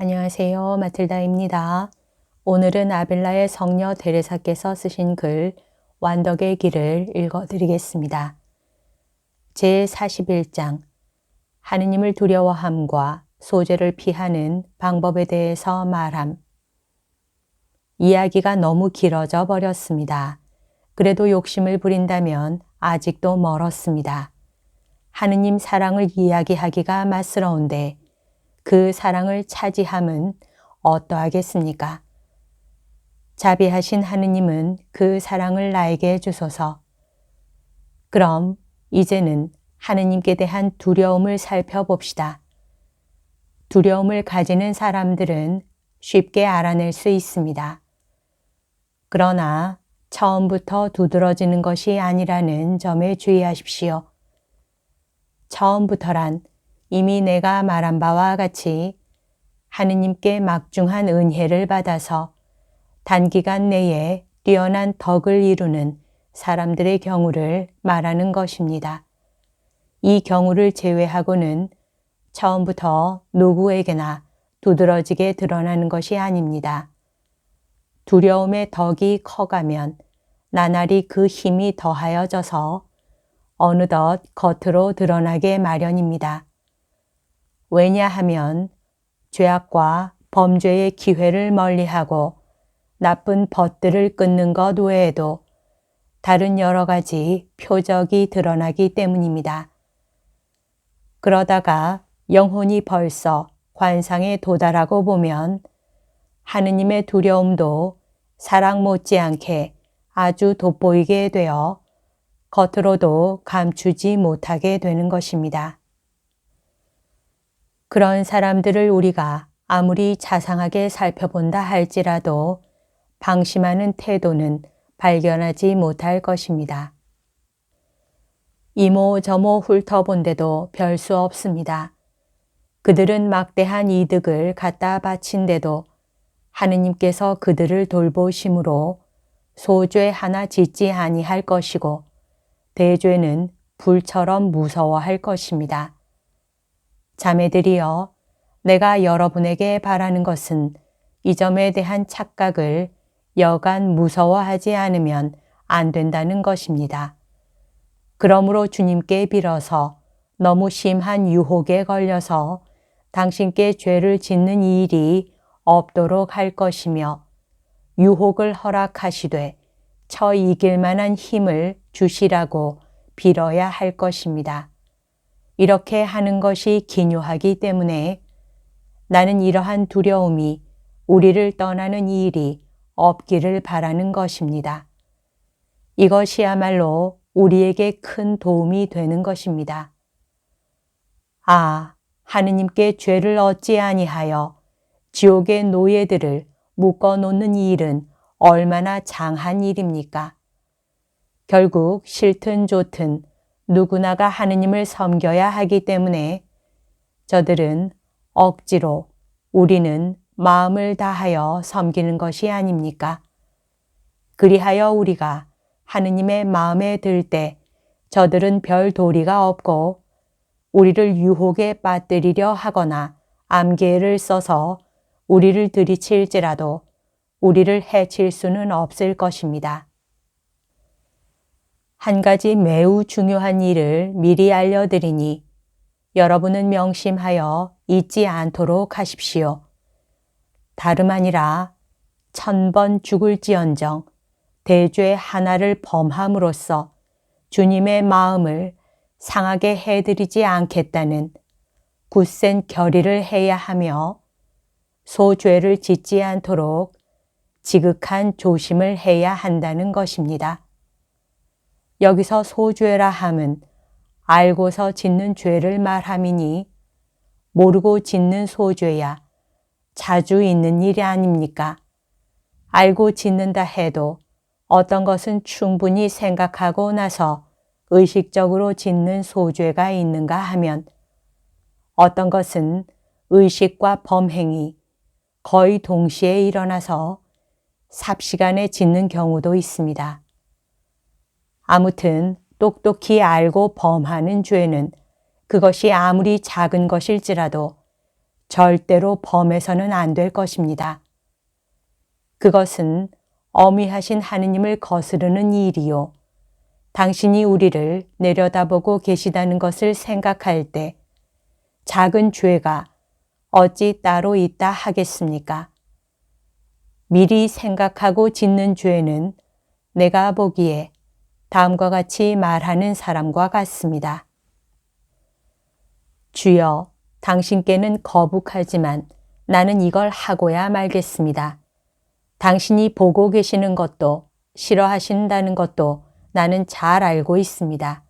안녕하세요. 마틸다입니다. 오늘은 아빌라의 성녀 데레사께서 쓰신 글 완덕의 길을 읽어드리겠습니다. 제41장 하느님을 두려워함과 소재를 피하는 방법에 대해서 말함. 이야기가 너무 길어져 버렸습니다. 그래도 욕심을 부린다면 아직도 멀었습니다. 하느님 사랑을 이야기하기가 맛스러운데 그 사랑을 차지함은 어떠하겠습니까? 자비하신 하느님은 그 사랑을 나에게 주소서. 그럼 이제는 하느님께 대한 두려움을 살펴봅시다. 두려움을 가지는 사람들은 쉽게 알아낼 수 있습니다. 그러나 처음부터 두드러지는 것이 아니라는 점에 주의하십시오. 처음부터란 이미 내가 말한 바와 같이 하느님께 막중한 은혜를 받아서 단기간 내에 뛰어난 덕을 이루는 사람들의 경우를 말하는 것입니다. 이 경우를 제외하고는 처음부터 누구에게나 두드러지게 드러나는 것이 아닙니다. 두려움의 덕이 커가면 나날이 그 힘이 더하여져서 어느덧 겉으로 드러나게 마련입니다. 왜냐하면 죄악과 범죄의 기회를 멀리하고 나쁜 벗들을 끊는 것 외에도 다른 여러 가지 표적이 드러나기 때문입니다. 그러다가 영혼이 벌써 관상에 도달하고 보면 하느님의 두려움도 사랑 못지않게 아주 돋보이게 되어 겉으로도 감추지 못하게 되는 것입니다. 그런 사람들을 우리가 아무리 자상하게 살펴본다 할지라도 방심하는 태도는 발견하지 못할 것입니다. 이모저모 훑어본데도 별 수 없습니다. 그들은 막대한 이득을 갖다 바친데도 하느님께서 그들을 돌보심으로 소죄 하나 짓지 아니할 것이고 대죄는 불처럼 무서워할 것입니다. 자매들이여, 내가 여러분에게 바라는 것은 이 점에 대한 착각을 여간 무서워하지 않으면 안 된다는 것입니다. 그러므로 주님께 빌어서 너무 심한 유혹에 걸려서 당신께 죄를 짓는 이 일이 없도록 할 것이며 유혹을 허락하시되 처 이길 만한 힘을 주시라고 빌어야 할 것입니다. 이렇게 하는 것이 기묘하기 때문에 나는 이러한 두려움이 우리를 떠나는 이 일이 없기를 바라는 것입니다. 이것이야말로 우리에게 큰 도움이 되는 것입니다. 아, 하느님께 죄를 얻지 아니하여 지옥의 노예들을 묶어놓는 이 일은 얼마나 장한 일입니까? 결국 싫든 좋든 누구나가 하느님을 섬겨야 하기 때문에 저들은 억지로 우리는 마음을 다하여 섬기는 것이 아닙니까? 그리하여 우리가 하느님의 마음에 들 때 저들은 별 도리가 없고 우리를 유혹에 빠뜨리려 하거나 암계를 써서 우리를 들이칠지라도 우리를 해칠 수는 없을 것입니다. 한 가지 매우 중요한 일을 미리 알려드리니 여러분은 명심하여 잊지 않도록 하십시오. 다름 아니라 1000번 죽을지언정 대죄 하나를 범함으로써 주님의 마음을 상하게 해드리지 않겠다는 굳센 결의를 해야 하며 소죄를 짓지 않도록 지극한 조심을 해야 한다는 것입니다. 여기서 소죄라 함은 알고서 짓는 죄를 말함이니 모르고 짓는 소죄야 자주 있는 일이 아닙니까? 알고 짓는다 해도 어떤 것은 충분히 생각하고 나서 의식적으로 짓는 소죄가 있는가 하면 어떤 것은 의식과 범행이 거의 동시에 일어나서 삽시간에 짓는 경우도 있습니다. 아무튼 똑똑히 알고 범하는 죄는 그것이 아무리 작은 것일지라도 절대로 범해서는 안 될 것입니다. 그것은 어미하신 하느님을 거스르는 일이요. 당신이 우리를 내려다보고 계시다는 것을 생각할 때 작은 죄가 어찌 따로 있다 하겠습니까? 미리 생각하고 짓는 죄는 내가 보기에 다음과 같이 말하는 사람과 같습니다. 주여, 당신께는 거북하지만 나는 이걸 하고야 말겠습니다. 당신이 보고 계시는 것도 싫어하신다는 것도 나는 잘 알고 있습니다.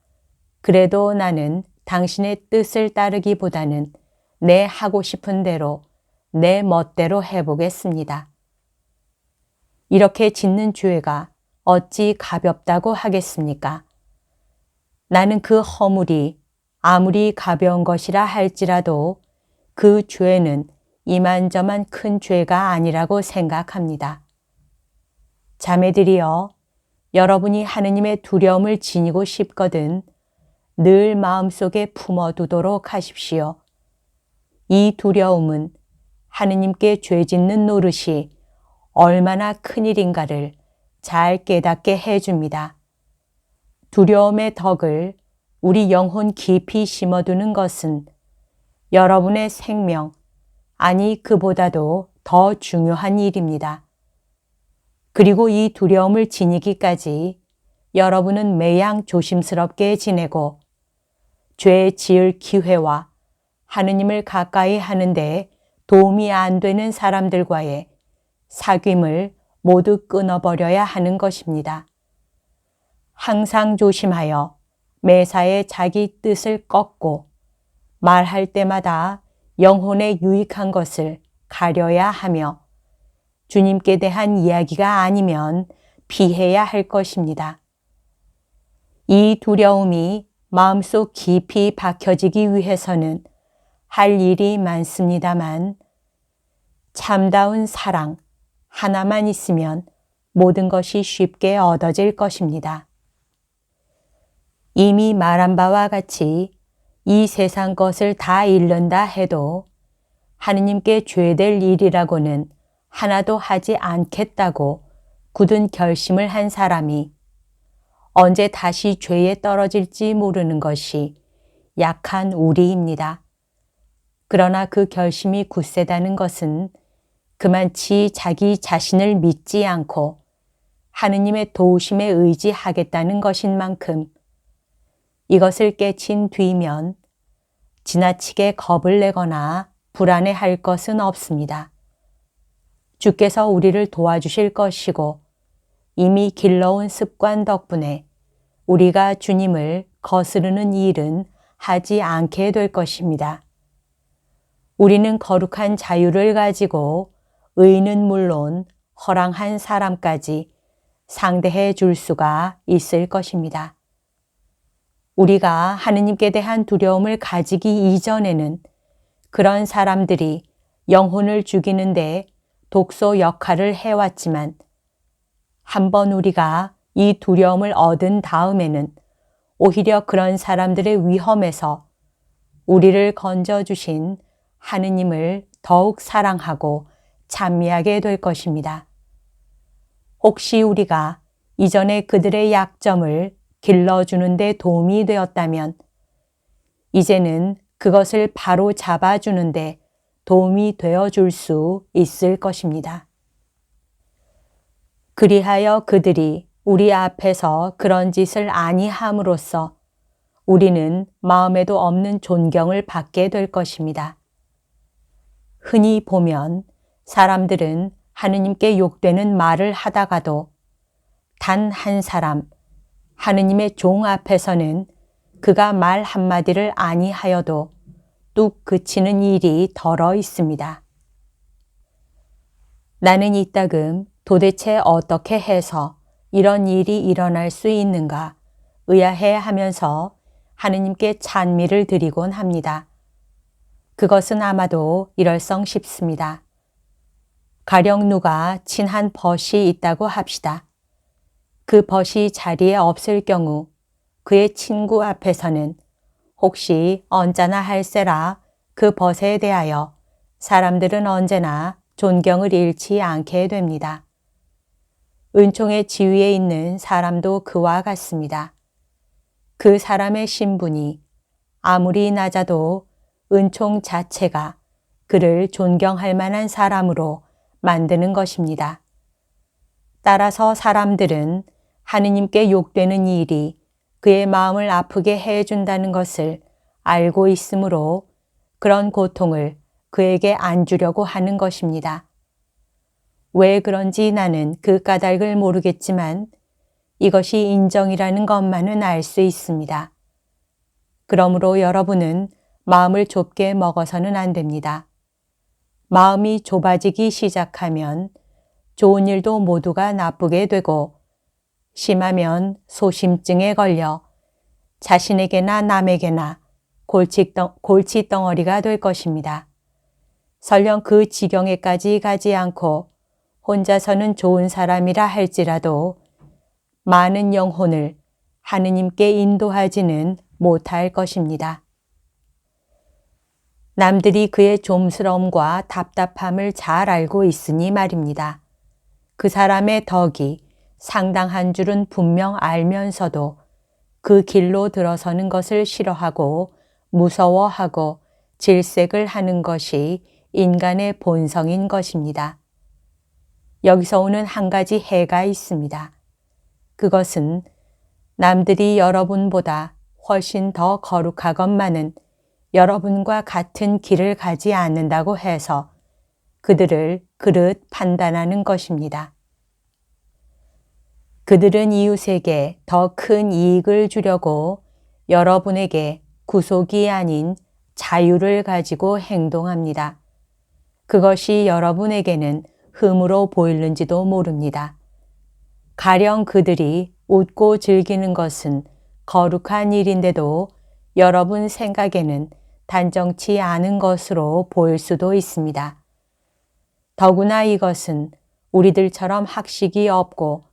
그래도 나는 당신의 뜻을 따르기보다는 내 하고 싶은 대로 내 멋대로 해보겠습니다. 이렇게 짓는 죄가 어찌 가볍다고 하겠습니까? 나는 그 허물이 아무리 가벼운 것이라 할지라도 그 죄는 이만저만 큰 죄가 아니라고 생각합니다. 자매들이여, 여러분이 하느님의 두려움을 지니고 싶거든 늘 마음속에 품어두도록 하십시오. 이 두려움은 하느님께 죄 짓는 노릇이 얼마나 큰일인가를 잘 깨닫게 해줍니다. 두려움의 덕을 우리 영혼 깊이 심어두는 것은 여러분의 생명, 아니 그보다도 더 중요한 일입니다. 그리고 이 두려움을 지니기까지 여러분은 매양 조심스럽게 지내고 죄 지을 기회와 하느님을 가까이 하는데 도움이 안 되는 사람들과의 사귐을 모두 끊어버려야 하는 것입니다. 항상 조심하여 매사에 자기 뜻을 꺾고 말할 때마다 영혼에 유익한 것을 가려야 하며 주님께 대한 이야기가 아니면 피해야 할 것입니다. 이 두려움이 마음속 깊이 박혀지기 위해서는 할 일이 많습니다만 참다운 사랑 하나만 있으면 모든 것이 쉽게 얻어질 것입니다. 이미 말한 바와 같이 이 세상 것을 다 잃는다 해도 하느님께 죄될 일이라고는 하나도 하지 않겠다고 굳은 결심을 한 사람이 언제 다시 죄에 떨어질지 모르는 것이 약한 우리입니다. 그러나 그 결심이 굳세다는 것은 그만치 자기 자신을 믿지 않고 하느님의 도우심에 의지하겠다는 것인 만큼 이것을 깨친 뒤면 지나치게 겁을 내거나 불안해할 것은 없습니다. 주께서 우리를 도와주실 것이고 이미 길러온 습관 덕분에 우리가 주님을 거스르는 일은 하지 않게 될 것입니다. 우리는 거룩한 자유를 가지고 의는 물론 허랑한 사람까지 상대해 줄 수가 있을 것입니다. 우리가 하느님께 대한 두려움을 가지기 이전에는 그런 사람들이 영혼을 죽이는데 독소 역할을 해왔지만 한번 우리가 이 두려움을 얻은 다음에는 오히려 그런 사람들의 위험에서 우리를 건져주신 하느님을 더욱 사랑하고 찬미하게 될 것입니다. 혹시 우리가 이전에 그들의 약점을 길러주는 데 도움이 되었다면 이제는 그것을 바로 잡아주는데 도움이 되어줄 수 있을 것입니다. 그리하여 그들이 우리 앞에서 그런 짓을 아니함으로써 우리는 마음에도 없는 존경을 받게 될 것입니다. 흔히 보면 사람들은 하느님께 욕되는 말을 하다가도 단 한 사람, 하느님의 종 앞에서는 그가 말 한마디를 아니하여도 뚝 그치는 일이 덜어 있습니다. 나는 이따금 도대체 어떻게 해서 이런 일이 일어날 수 있는가 의아해 하면서 하느님께 찬미를 드리곤 합니다. 그것은 아마도 이럴성 싶습니다. 가령 누가 친한 벗이 있다고 합시다. 그 벗이 자리에 없을 경우 그의 친구 앞에서는 혹시 언짢아 할세라 그 벗에 대하여 사람들은 언제나 존경을 잃지 않게 됩니다. 은총의 지위에 있는 사람도 그와 같습니다. 그 사람의 신분이 아무리 낮아도 은총 자체가 그를 존경할 만한 사람으로 만드는 것입니다. 따라서 사람들은 하느님께 욕되는 일이 그의 마음을 아프게 해준다는 것을 알고 있으므로 그런 고통을 그에게 안 주려고 하는 것입니다. 왜 그런지 나는 그 까닭을 모르겠지만 이것이 인정이라는 것만은 알 수 있습니다. 그러므로 여러분은 마음을 좁게 먹어서는 안 됩니다. 마음이 좁아지기 시작하면 좋은 일도 모두가 나쁘게 되고 심하면 소심증에 걸려 자신에게나 남에게나 골칫덩어리가 될 것입니다. 설령 그 지경에까지 가지 않고 혼자서는 좋은 사람이라 할지라도 많은 영혼을 하느님께 인도하지는 못할 것입니다. 남들이 그의 좀스러움과 답답함을 잘 알고 있으니 말입니다. 그 사람의 덕이 상당한 줄은 분명 알면서도 그 길로 들어서는 것을 싫어하고 무서워하고 질색을 하는 것이 인간의 본성인 것입니다. 여기서 오는 한 가지 해가 있습니다. 그것은 남들이 여러분보다 훨씬 더 거룩하건만은 여러분과 같은 길을 가지 않는다고 해서 그들을 그릇 판단하는 것입니다. 그들은 이웃에게 더 큰 이익을 주려고 여러분에게 구속이 아닌 자유를 가지고 행동합니다. 그것이 여러분에게는 흠으로 보이는지도 모릅니다. 가령 그들이 웃고 즐기는 것은 거룩한 일인데도 여러분 생각에는 단정치 않은 것으로 보일 수도 있습니다. 더구나 이것은 우리들처럼 학식이 없고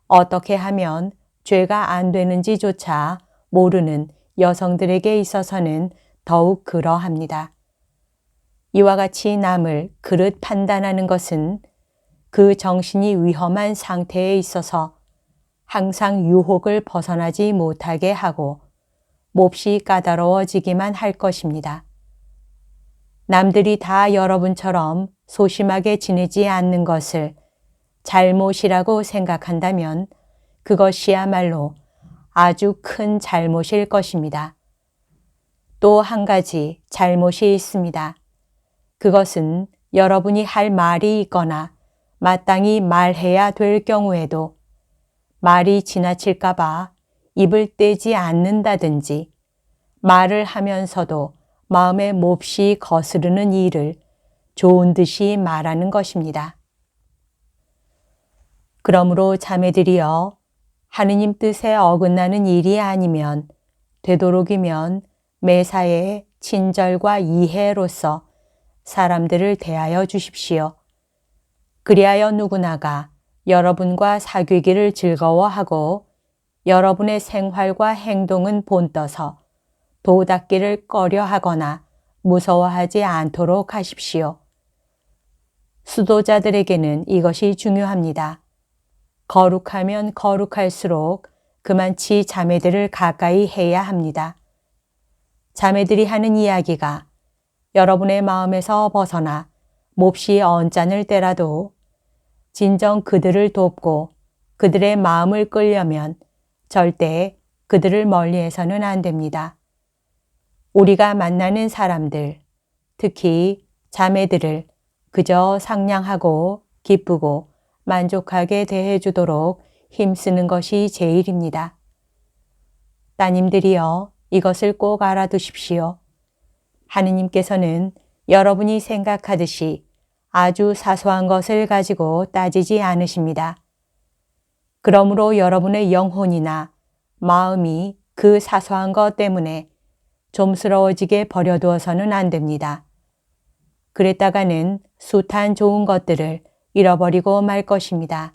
어떻게 하면 죄가 안 되는지조차 모르는 여성들에게 있어서는 더욱 그러합니다. 이와 같이 남을 그릇 판단하는 것은 그 정신이 위험한 상태에 있어서 항상 유혹을 벗어나지 못하게 하고 몹시 까다로워지기만 할 것입니다. 남들이 다 여러분처럼 소심하게 지내지 않는 것을 잘못이라고 생각한다면 그것이야말로 아주 큰 잘못일 것입니다. 또 한 가지 잘못이 있습니다. 그것은 여러분이 할 말이 있거나 마땅히 말해야 될 경우에도 말이 지나칠까 봐 입을 떼지 않는다든지 말을 하면서도 마음에 몹시 거스르는 일을 좋은 듯이 말하는 것입니다. 그러므로 자매들이여, 하느님 뜻에 어긋나는 일이 아니면 되도록이면 매사에 친절과 이해로서 사람들을 대하여 주십시오. 그리하여 누구나가 여러분과 사귀기를 즐거워하고 여러분의 생활과 행동은 본떠서 도닦기를 꺼려하거나 무서워하지 않도록 하십시오. 수도자들에게는 이것이 중요합니다. 거룩하면 거룩할수록 그만치 자매들을 가까이 해야 합니다. 자매들이 하는 이야기가 여러분의 마음에서 벗어나 몹시 언짢을 때라도 진정 그들을 돕고 그들의 마음을 끌려면 절대 그들을 멀리해서는 안 됩니다. 우리가 만나는 사람들, 특히 자매들을 그저 상냥하고 기쁘고 만족하게 대해주도록 힘쓰는 것이 제일입니다. 따님들이여, 이것을 꼭 알아두십시오. 하느님께서는 여러분이 생각하듯이 아주 사소한 것을 가지고 따지지 않으십니다. 그러므로 여러분의 영혼이나 마음이 그 사소한 것 때문에 좀스러워지게 버려두어서는 안 됩니다. 그랬다가는 숱한 좋은 것들을 잃어버리고 말 것입니다.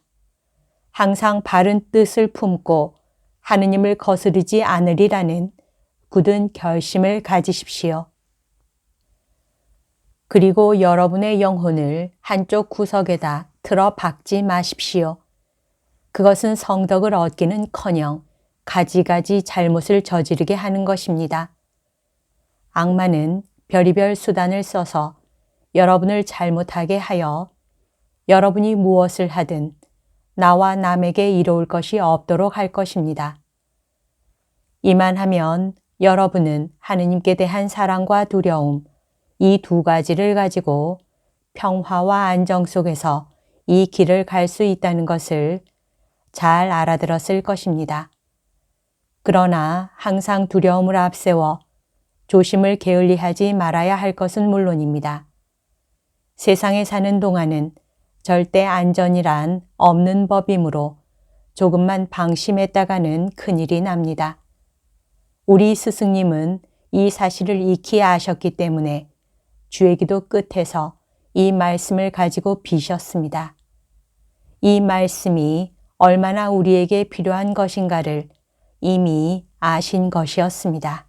항상 바른 뜻을 품고 하느님을 거스르지 않으리라는 굳은 결심을 가지십시오. 그리고 여러분의 영혼을 한쪽 구석에다 틀어 박지 마십시오. 그것은 성덕을 얻기는커녕 가지가지 잘못을 저지르게 하는 것입니다. 악마는 별의별 수단을 써서 여러분을 잘못하게 하여 여러분이 무엇을 하든 나와 남에게 이로울 것이 없도록 할 것입니다. 이만하면 여러분은 하느님께 대한 사랑과 두려움, 이 두 가지를 가지고 평화와 안정 속에서 이 길을 갈 수 있다는 것을 잘 알아들었을 것입니다. 그러나 항상 두려움을 앞세워 조심을 게을리하지 말아야 할 것은 물론입니다. 세상에 사는 동안은 절대 안전이란 없는 법이므로 조금만 방심했다가는 큰일이 납니다. 우리 스승님은 이 사실을 익히 아셨기 때문에 주의 기도 끝에서 이 말씀을 가지고 비셨습니다. 이 말씀이 얼마나 우리에게 필요한 것인가를 이미 아신 것이었습니다.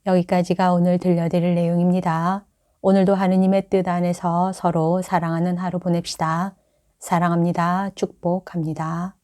여기까지가 오늘 들려드릴 내용입니다. 오늘도 하느님의 뜻 안에서 서로 사랑하는 하루 보냅시다. 사랑합니다. 축복합니다.